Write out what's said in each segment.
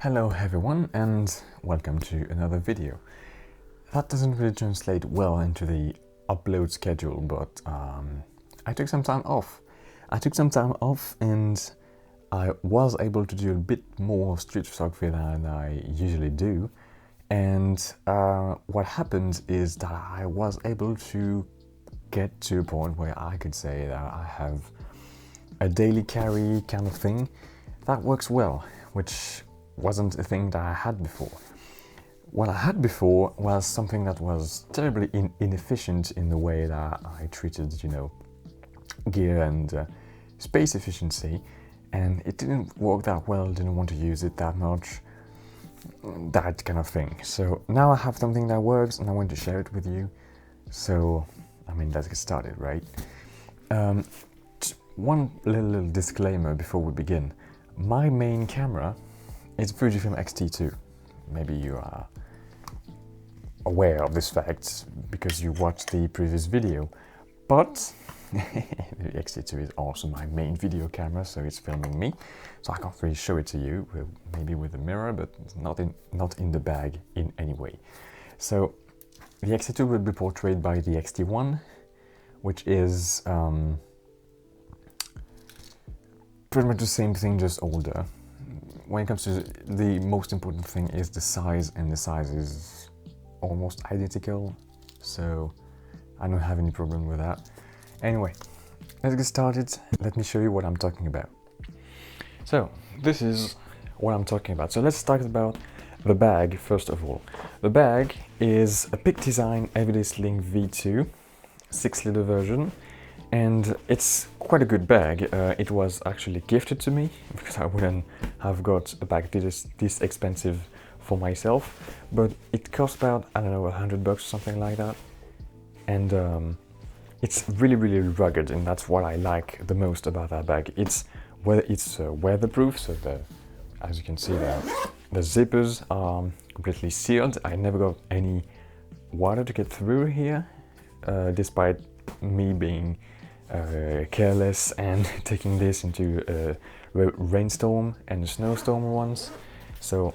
Hello everyone and welcome to another video. That doesn't really translate well into the upload schedule, but I took some time off. And I was able to do a bit more street photography than I usually do. And what happened is that I was able to get to a point where I could say that I have a daily carry kind of thing that works well, which wasn't a thing that I had before. What I had before was something that was terribly inefficient in the way that I treated, gear and space efficiency, and it didn't work that well, didn't want to use it that much, that kind of thing. So now I have something that works and I want to share it with you. So, let's get started, right? One little disclaimer before we begin. My main camera is Fujifilm X-T2. Maybe you are aware of this fact because you watched the previous video, but the X-T2 is also my main video camera, so it's filming me, so I can't really show it to you, maybe with a mirror, but not in the bag in any way. So the X-T2 will be portrayed by the X-T1, which is pretty much the same thing, just older. When it comes to the most important thing is the size, and the size is almost identical, so I don't have any problem with that. Anyway, let's get started. Let me show you what I'm talking about. So this is what I'm talking about. So let's start about the bag first of all. The bag is a Peak Design Everyday Sling V2 6-liter version, and it's quite a good bag. It was actually gifted to me because I wouldn't have got a bag this expensive for myself, but it cost about, I don't know, $100 or something like that. And it's really rugged, and that's what I like the most about that bag. It's weatherproof, so as you can see, the zippers are completely sealed. I never got any water to get through here, despite me being careless and taking this into a rainstorm and a snowstorm once. So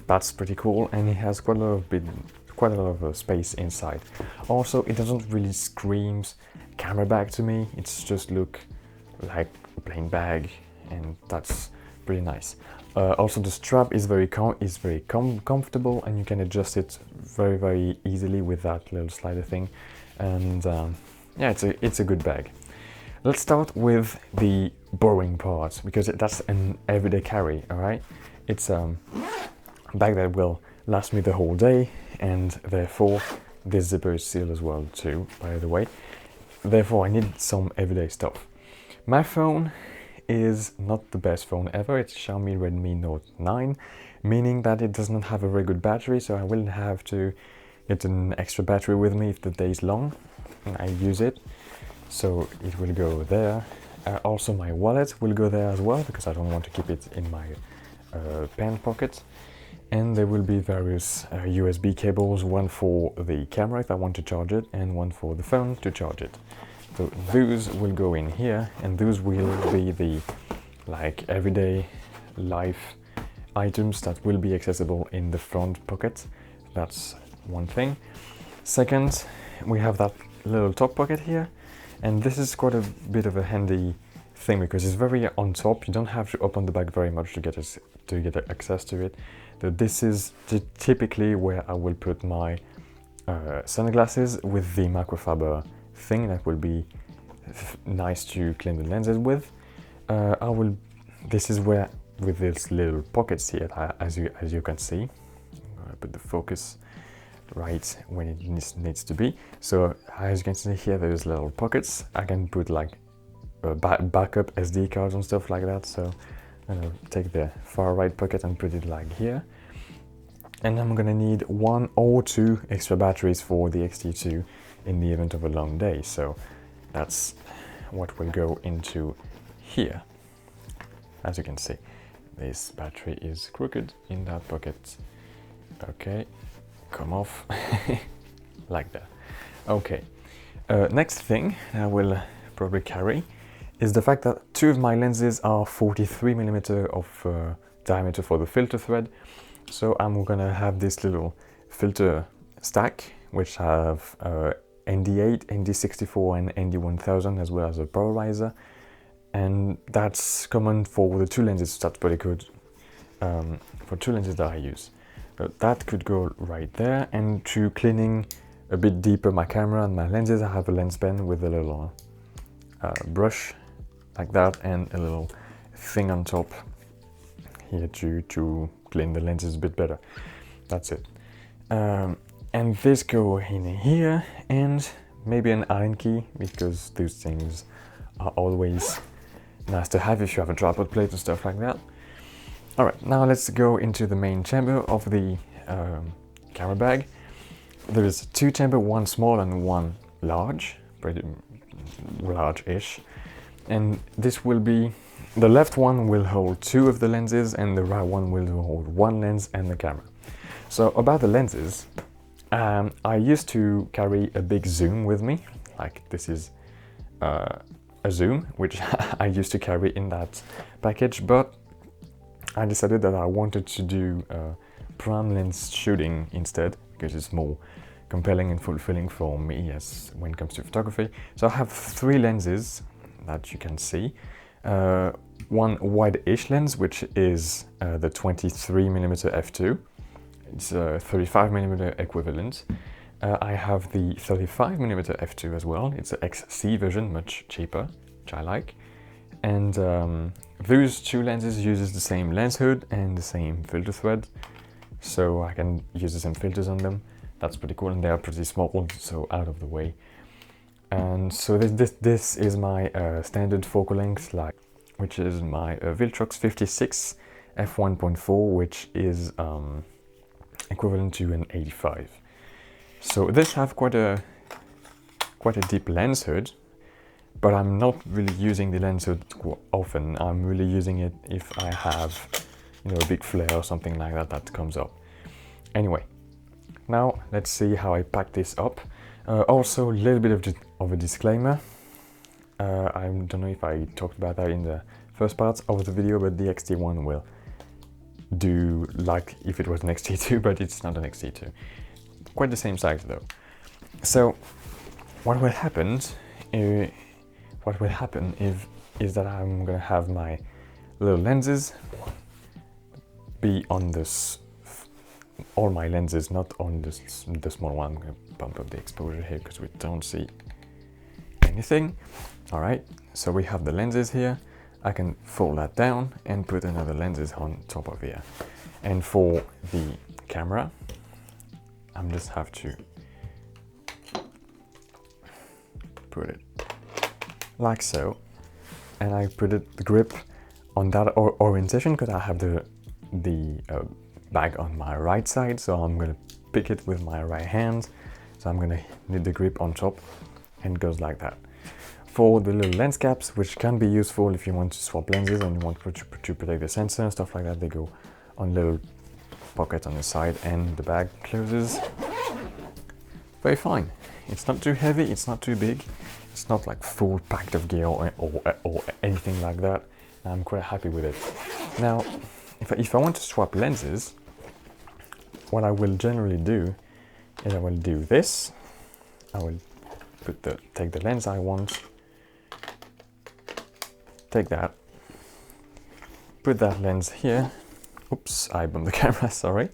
that's pretty cool, and it has quite a lot of space inside. Also, it doesn't really scream camera bag to me. It's just look like a plain bag, and that's pretty nice. Also, the strap is very comfortable, and you can adjust it very easily with that little slider thing. And yeah, it's a good bag. Let's start with the boring part, because that's an everyday carry, all right? It's a bag that will last me the whole day, and therefore this zipper is sealed as well too, by the way. Therefore I need some everyday stuff. My phone is not the best phone ever. It's Xiaomi Redmi Note 9, meaning that it does not have a very good battery, so I will have to get an extra battery with me if the day is long and I use it, so it will go there. Also my wallet will go there as well, because I don't want to keep it in my pen pocket. And there will be various USB cables, one for the camera if I want to charge it, and one for the phone to charge it. So those will go in here, and those will be the everyday life items that will be accessible in the front pocket. That's one thing. Second, we have that little top pocket here, and this is quite a bit of a handy thing because it's very on top. You don't have to open the bag very much to get access to it. So this is typically where I will put my sunglasses with the microfiber thing that will be nice to clean the lenses with. This is where, with these little pockets here, as you can see, I'm gonna put the focus right when it needs to be. So as you can see here, there's little pockets. I can put backup SD cards and stuff like that. So I'm gonna take the far right pocket and put it here. And I'm gonna need 1 or 2 extra batteries for the X-T2 in the event of a long day. So that's what will go into here. As you can see, this battery is crooked in that pocket. Okay, come off like that. Okay, next thing I will probably carry is the fact that 2 of my lenses are 43mm of diameter for the filter thread. So I'm gonna have this little filter stack, which have ND8, ND64 and ND1000, as well as a polarizer. And that's common for the two lenses, so that's pretty good for two lenses that I use. But that could go right there. And to cleaning a bit deeper my camera and my lenses, I have a lens pen with a little brush like that, and a little thing on top here to clean the lenses a bit better. That's it. And this go in here, and maybe an Allen key, because those things are always nice to have if you have a tripod plate and stuff like that. Alright, now let's go into the main chamber of the camera bag. There is two chambers, one small and one large, pretty large-ish. And this will be, the left one will hold two of the lenses, and the right one will hold one lens and the camera. So about the lenses, I used to carry a big zoom with me, like this is a zoom, which I used to carry in that package, but I decided that I wanted to do prime lens shooting instead, because it's more compelling and fulfilling for me as when it comes to photography. So I have three lenses that you can see. One wide-ish lens, which is the 23mm f2. It's a 35mm equivalent. I have the 35mm f2 as well. It's an XC version, much cheaper, which I like. And those two lenses uses the same lens hood and the same filter thread, so I can use the same filters on them. That's pretty cool, and they are pretty small, so out of the way. And so this is my standard focal length, like, which is my Viltrox 56 f1.4, which is equivalent to an 85. So this have quite a deep lens hood, but I'm not really using the lens hood often. I'm really using it if I have, you know, a big flare or something like that that comes up. Anyway, now let's see how I pack this up. Also, a little bit of a disclaimer. I don't know if I talked about that in the first part of the video, but the XT1 will do like if it was an XT2, but it's not an XT2. Quite the same size though. So what will happen is that I'm gonna have my little lenses be on this, all my lenses, not on this, the small one. I'm gonna bump up the exposure here because we don't see anything. All right, so we have the lenses here. I can fold that down and put another lenses on top of here. And for the camera, I'm just have to put it like so, and I put the grip on that orientation because I have the bag on my right side, so I'm gonna pick it with my right hand. So I'm gonna need the grip on top, and it goes like that. For the little lens caps, which can be useful if you want to swap lenses and you want to protect the sensor and stuff like that, they go on little pocket on the side, and the bag closes very fine. It's not too heavy, it's not too big, it's not like full packed of gear or anything like that. I'm quite happy with it. Now, if I want to swap lenses, what I will generally do is I will do this. I will take the lens I want, take that, put that lens here. Oops, I bumped the camera, sorry.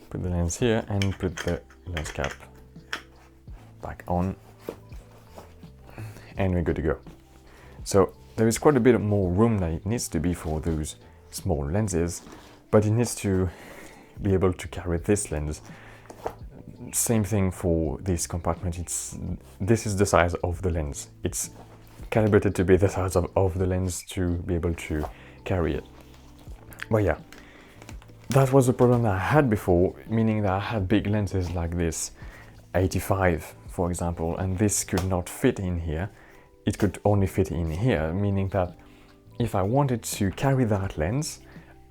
Put the lens here and put the lens cap back on, and we're good to go. So there is quite a bit more room than it needs to be for those small lenses, but it needs to be able to carry this lens. Same thing for this compartment. This is the size of the lens. It's calibrated to be the size of the lens to be able to carry it. But yeah, that was the problem that I had before, meaning that I had big lenses like this, 85 for example, and this could not fit in here. It could only fit in here, meaning that if I wanted to carry that lens,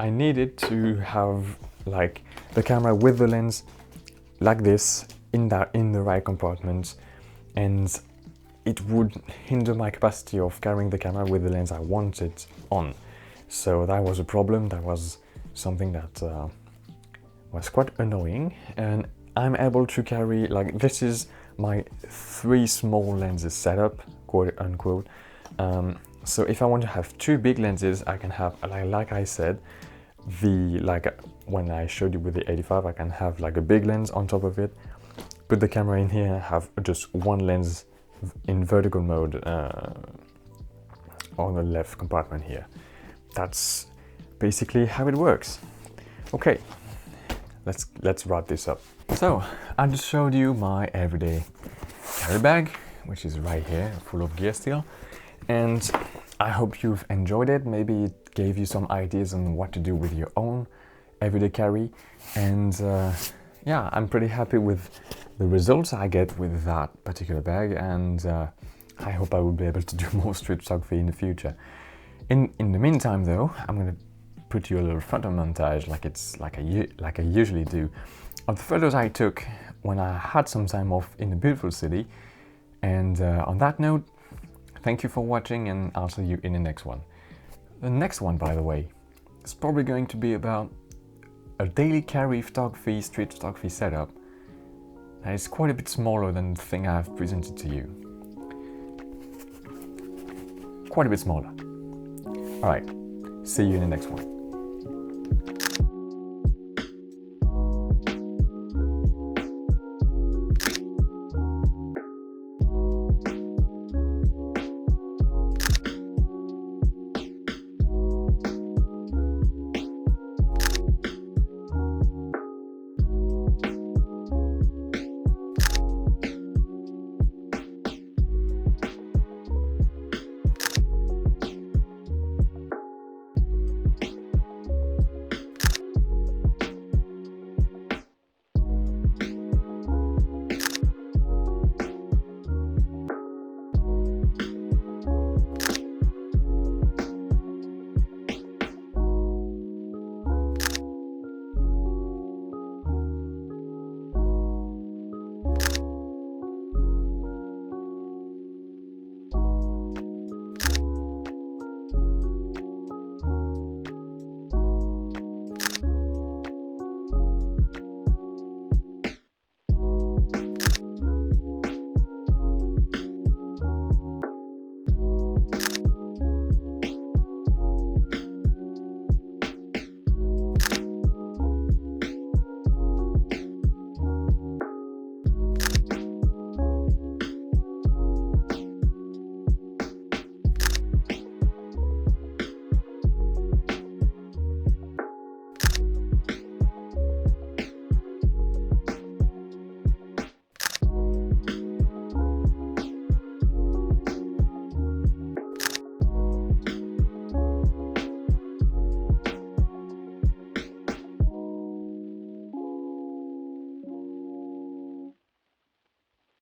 I needed to have like the camera with the lens like this in the right compartment, and it would hinder my capacity of carrying the camera with the lens I wanted on. So that was a problem. That was something that was quite annoying, and I'm able to carry, like, this is my 3 small lenses setup, quote unquote. So if I want to have 2 big lenses, I can have, like I said, when I showed you with the 85, I can have like a big lens on top of it, put the camera in here, have just 1 lens in vertical mode on the left compartment here. That's basically how it works. Okay, let's wrap this up. So I just showed you my everyday carry bag, which is right here, full of gear still, and I hope you've enjoyed it. Maybe it gave you some ideas on what to do with your own everyday carry, and yeah, I'm pretty happy with the results I get with that particular bag, and I hope I will be able to do more street photography in the future. In the meantime though, I'm gonna put you a little photo montage like I usually do of the photos I took when I had some time off in a beautiful city. And on that note, thank you for watching, and I'll see you in the next one. The next one, by the way, is probably going to be about a daily carry photography, street photography setup that is quite a bit smaller than the thing I've presented to you. Quite a bit smaller. Alright, see you in the next one.